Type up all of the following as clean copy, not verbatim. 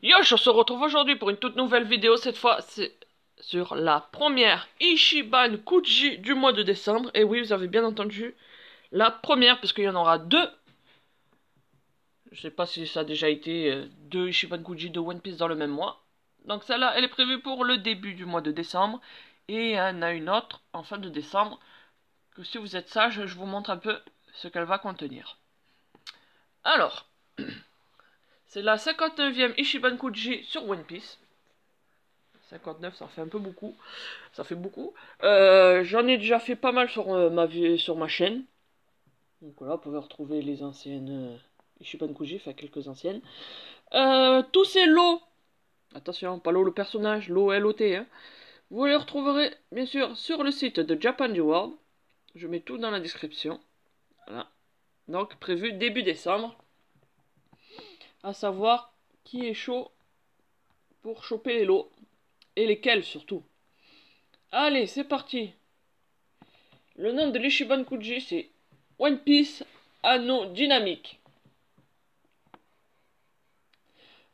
Yo, on se retrouve aujourd'hui pour une toute nouvelle vidéo. Cette fois, c'est sur la première Ichiban Kuji du mois de décembre. Et oui, vous avez bien entendu, la première, parce qu'il y en aura deux. Je sais pas si ça a déjà été deux Ichiban Kuji de One Piece dans le même mois. Donc celle-là, elle est prévue pour le début du mois de décembre. Et il y en a une autre en fin de décembre. Que si vous êtes sage, je vous montre un peu ce qu'elle va contenir. Alors... c'est la 59e Ichiban Kuji sur One Piece. 59, ça fait un peu beaucoup. Ça fait beaucoup. J'en ai déjà fait pas mal sur, sur ma chaîne. Donc voilà, vous pouvez retrouver les anciennes Ichiban Kuji, enfin quelques anciennes. Tous ces lots, attention, pas l'eau le personnage, l'eau L-O-T, hein, vous les retrouverez bien sûr sur le site de Japan World. Je mets tout dans la description. Voilà. Donc prévu début décembre. À savoir qui est chaud pour choper les lots. Et lesquels surtout. Allez, c'est parti. Le nom de l'Ichiban Kuji, c'est One Piece Anno Dynamique.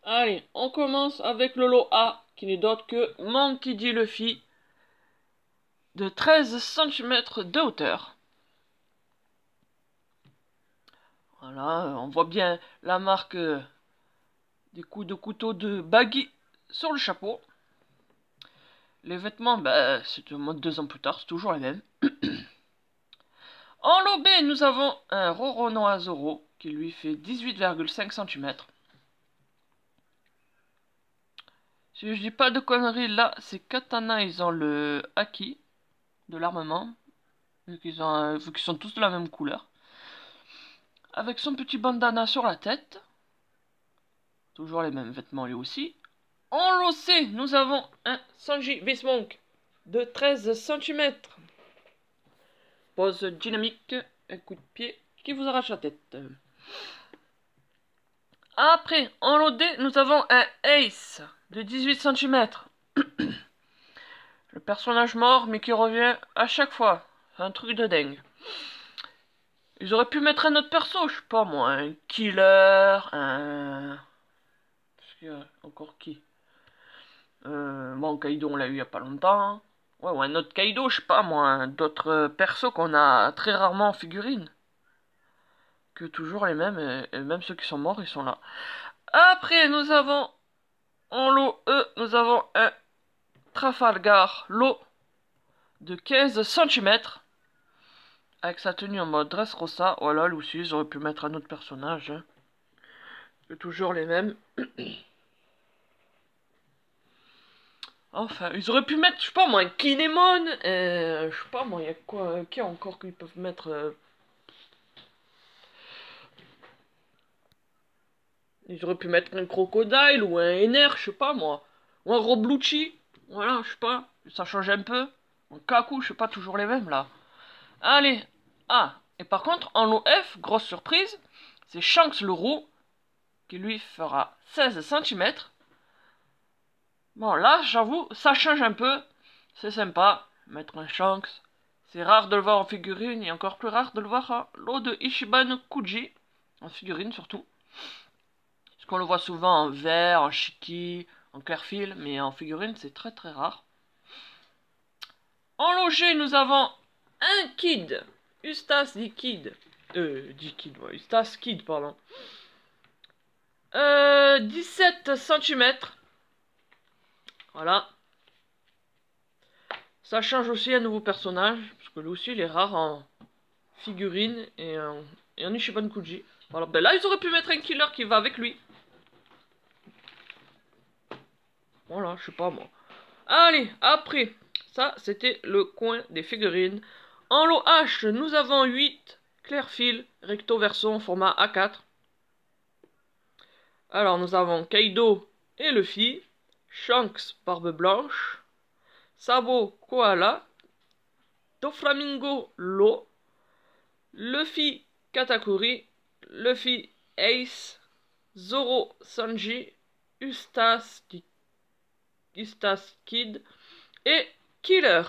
Allez, on commence avec le lot A, qui n'est d'autre que Monkey D. Luffy, de 13 cm de hauteur. Voilà, on voit bien la marque des coups de couteau de Baggy sur le chapeau. Les vêtements, bah, c'est au moins 2 ans plus tard, c'est toujours les mêmes. En lot B, nous avons un Roronoa Zoro qui lui fait 18,5 cm. Si je dis pas de conneries, là, ces katanas, ils ont le haki de l'armement, vu qu'ils sont tous de la même couleur. Avec son petit bandana sur la tête. Toujours les mêmes vêtements lui aussi. En lot C, nous avons un Sanji Beast-Monk de 13 cm. Pose dynamique, un coup de pied qui vous arrache la tête. Après, en lot D, nous avons un Ace de 18 cm. Le personnage mort, mais qui revient à chaque fois. C'est un truc de dingue. Ils auraient pu mettre un autre perso, je sais pas moi, un Killer, un... Parce qu'il y a encore qui bon, Kaido, on l'a eu il y a pas longtemps. Ouais, ou un autre Kaido, je sais pas moi, d'autres persos qu'on a très rarement en figurine. Que toujours les mêmes, et même ceux qui sont morts, ils sont là. Après, nous avons, en lot E, nous avons un Trafalgar lot de 15 cm. Avec sa tenue en mode Dressrosa. Voilà, lui aussi, ils auraient pu mettre un autre personnage. Hein. C'est toujours les mêmes. Enfin, ils auraient pu mettre, je sais pas moi, un Kinemon. Je sais pas moi, il y a quoi, qui encore qu'ils peuvent mettre ils auraient pu mettre un Crocodile ou un Ener, je sais pas moi. Ou un Roblucci. Voilà, je sais pas. Ça change un peu. Un Kaku, je sais pas, toujours les mêmes là. Allez. Ah, et par contre, en lot F, grosse surprise, c'est Shanks le roux, qui lui fera 16 cm. Bon, là, j'avoue, ça change un peu. C'est sympa, mettre un Shanks. C'est rare de le voir en figurine, et encore plus rare de le voir en lot de Ichiban Kuji. En figurine, surtout. Parce qu'on le voit souvent en vert, en shiki, en clair-fil, mais en figurine, c'est très très rare. En lot G, nous avons un Kid. Eustace dit Kid. Ouais, Eustace Kid, pardon. 17 cm. Voilà. Ça change aussi un nouveau personnage. Parce que lui aussi, il est rare en figurine et en Ichiban Kuji. Voilà. Ben là, ils auraient pu mettre un killer qui va avec lui. Voilà, je sais pas moi. Allez, après. Ça, c'était le coin des figurines. En lot H, nous avons 8 clair-fil recto verso en format A4. Alors, nous avons Kaido et Luffy, Shanks barbe blanche, Sabo koala, Doflamingo Lo, Luffy Katakuri Luffy, Ace, Zoro, Sanji, Eustace Kid et Killer.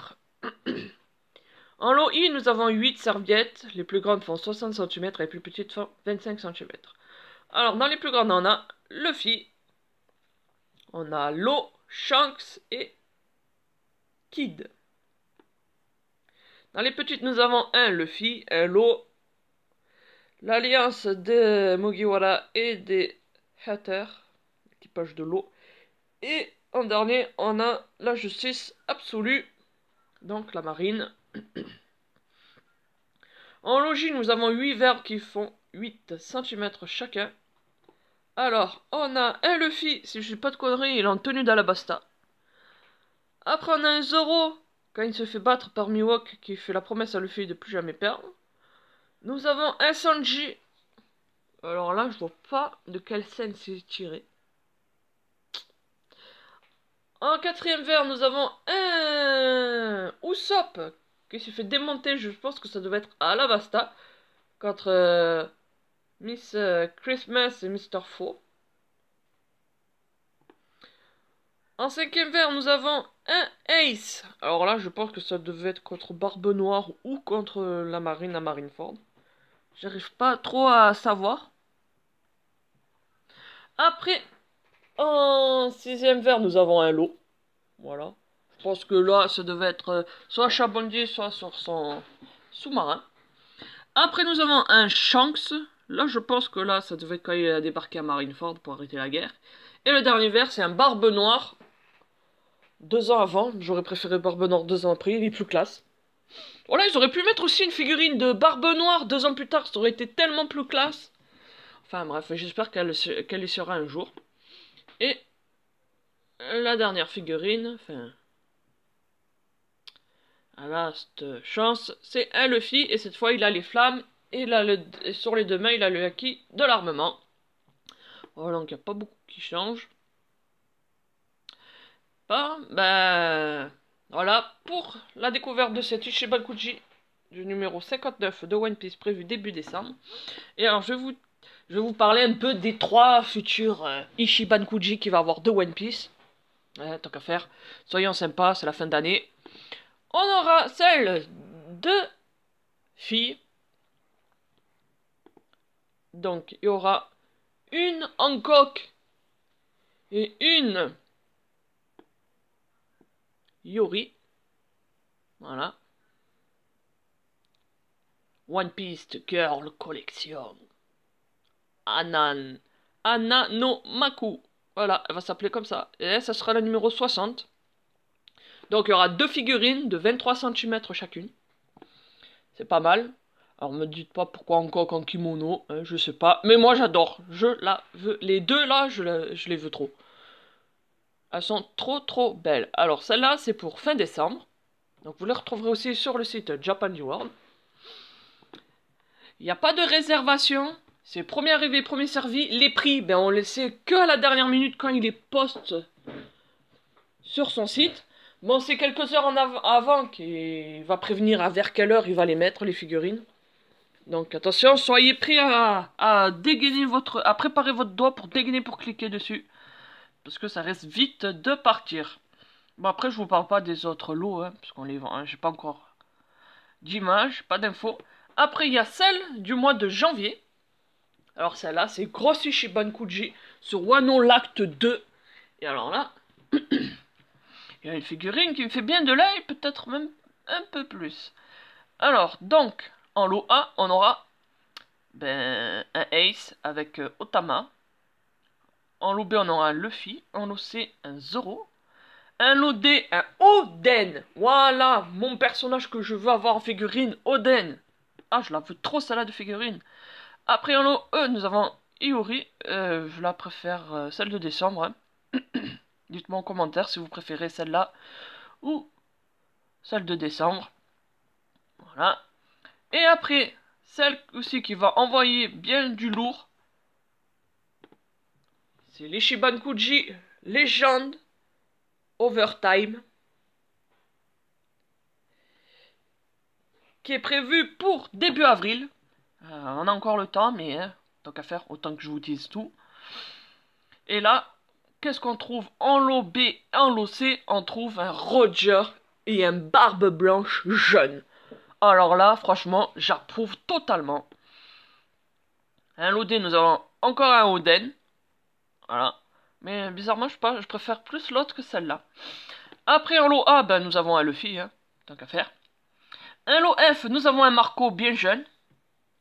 En lot I, nous avons 8 serviettes. Les plus grandes font 60 cm et les plus petites font 25 cm. Alors, dans les plus grandes, on a Luffy, on a Law, Shanks et Kid. Dans les petites, nous avons un Luffy, un Law, l'alliance de Mugiwara et des Hatters, l'équipage de Law. Et en dernier, on a la justice absolue, donc la marine. En logis, nous avons 8 verbes qui font 8 cm chacun. Alors, on a un Luffy, si je ne dis pas de conneries, il est en tenue d'Alabasta. Après, on a un Zoro, quand il se fait battre par Mihawk, qui fait la promesse à Luffy de plus jamais perdre. Nous avons un Sanji. Alors là, je vois pas de quelle scène c'est tiré. En quatrième vers, nous avons un Usopp qui s'est fait démonter. Je pense que ça devait être à Alabasta contre Miss Christmas et Mr. Faux. En cinquième vers, nous avons un Ace. Alors là, je pense que ça devait être contre Barbe Noire ou contre la marine à Marineford. J'arrive pas trop à savoir. Après, en sixième vers, nous avons un lot. Voilà. Je pense que là, ça devait être soit Chabondier, soit sur son sous-marin. Après, nous avons un Shanks. Là, je pense que là, ça devait être quand il a débarqué à Marineford pour arrêter la guerre. Et le dernier vers, c'est un Barbe Noire. 2 ans avant. J'aurais préféré Barbe Noire 2 ans après. Il est plus classe. Voilà, ils auraient pu mettre aussi une figurine de Barbe Noire 2 ans plus tard. Ça aurait été tellement plus classe. Enfin bref, j'espère qu'elle y sera un jour. Et la dernière figurine, enfin, à last chance, c'est un Luffy. Et cette fois, il a les flammes. Et, et sur les 2 mains, il a le acquis de l'armement. Voilà, donc il n'y a pas beaucoup qui change. Bon, ben, voilà, pour la découverte de cet Ichiban Kuji du numéro 59 de One Piece prévu début décembre. Et alors, je vais vous parler un peu des 3 futurs Ichiban Kuji qu'il va avoir de One Piece. Tant qu'à faire, soyons sympas, c'est la fin d'année. On aura celle de filles. Donc, il y aura une Hancock et une Yori. Voilà. One Piece Girl Collection. Anna no Maku. Voilà, elle va s'appeler comme ça. Et ça sera la numéro 60. Donc il y aura 2 figurines de 23 cm chacune. C'est pas mal. Alors me dites pas pourquoi encore en kimono, hein, je sais pas. Mais moi j'adore. Je la veux. Les 2 là, je les veux trop. Elles sont trop belles. Alors celle-là c'est pour fin décembre. Donc vous les retrouverez aussi sur le site Japan World. Il n'y a pas de réservation. C'est premier arrivé, premier servi. Les prix, ben on les sait que à la dernière minute quand il les poste sur son site. Bon, c'est quelques heures avant qu'il va prévenir à vers quelle heure il va les mettre, les figurines. Donc attention, soyez prêts à dégainer à préparer votre doigt pour dégainer pour cliquer dessus. Parce que ça reste vite de partir. Bon, après, je vous parle pas des autres lots, hein, parce qu'on les vend. Hein, j'ai pas encore d'image, pas d'infos. Après, il y a celle du mois de janvier. Alors celle-là, c'est Gross Ichiban Kuji sur Wano l'Acte 2. Et alors là, il y a une figurine qui me fait bien de l'œil, peut-être même un peu plus. Alors, donc, en lot A, on aura un Ace avec Otama. En lot B, on aura un Luffy. En lot C, un Zoro. Un lot D, un Oden. Voilà, mon personnage que je veux avoir en figurine, Oden. Ah, je la veux trop, celle-là de figurine. Après, en lot E, nous avons Iori. Je la préfère celle de décembre. Hein. Dites-moi en commentaire si vous préférez celle-là ou celle de décembre. Voilà. Et après, celle aussi qui va envoyer bien du lourd, c'est l'Ichiban Kuji Legend Overtime, qui est prévu pour début avril. On a encore le temps, mais hein, Tant qu'à faire, autant que je vous dise tout. Et là, qu'est-ce qu'on trouve en lot B, en lot C? On trouve un Roger et un Barbe Blanche jeune. Alors là, franchement, j'approuve totalement. Un lot D, nous avons encore un Oden. Voilà. Mais bizarrement, je préfère plus l'autre que celle-là. Après, en lot A, ben, nous avons un Luffy, hein, tant qu'à faire. Un lot F, nous avons un Marco bien jeune.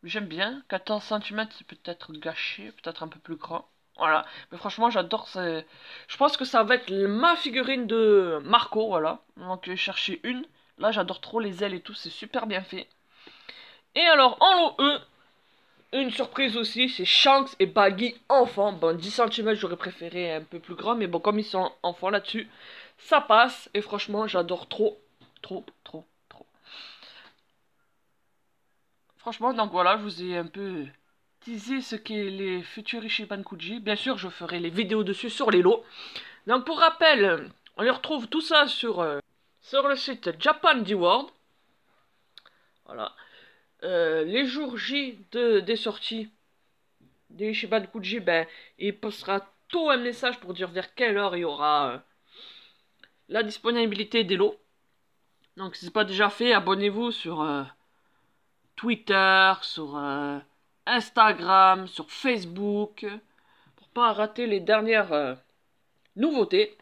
J'aime bien. 14 cm, c'est peut-être gâché, peut-être un peu plus grand. Voilà. Mais franchement, j'adore. Je pense que ça va être ma figurine de Marco, voilà. Donc, j'ai cherché une. Là, j'adore trop les ailes et tout, c'est super bien fait. Et alors, en lot E, une surprise aussi, c'est Shanks et Baggy enfants. Bon, 10 cm, j'aurais préféré un peu plus grand, mais bon, comme ils sont enfants là-dessus, ça passe. Et franchement, j'adore trop, trop, trop, trop. Franchement, donc voilà, je vous ai un peu teasé ce qu'est les futurs Ichiban Kuji. Bien sûr, je ferai les vidéos dessus sur les lots. Donc pour rappel, on y retrouve tout ça sur le site Japan D-World. Voilà. Les jours J des sorties des Ichiban Kuji, ben, il postera tout un message pour dire vers quelle heure il y aura la disponibilité des lots. Donc si ce n'est pas déjà fait, abonnez-vous sur Twitter, sur Instagram, sur Facebook, pour pas rater les dernières nouveautés.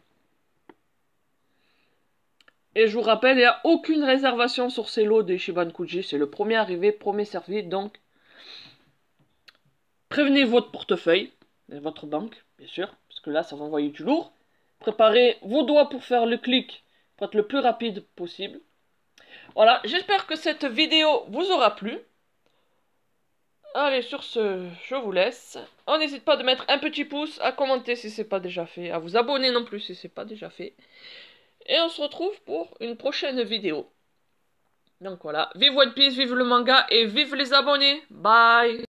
Et je vous rappelle, il n'y a aucune réservation sur ces lots des Ichiban Kuji. C'est le premier arrivé, premier servi. Donc, prévenez votre portefeuille, et votre banque, bien sûr, parce que là, ça va envoyer du lourd. Préparez vos doigts pour faire le clic, pour être le plus rapide possible. Voilà, j'espère que cette vidéo vous aura plu. Allez, sur ce, je vous laisse. On n'hésite pas de mettre un petit pouce, à commenter si c'est pas déjà fait, à vous abonner non plus si c'est pas déjà fait. Et on se retrouve pour une prochaine vidéo. Donc voilà, vive One Piece, vive le manga et vive les abonnés. Bye!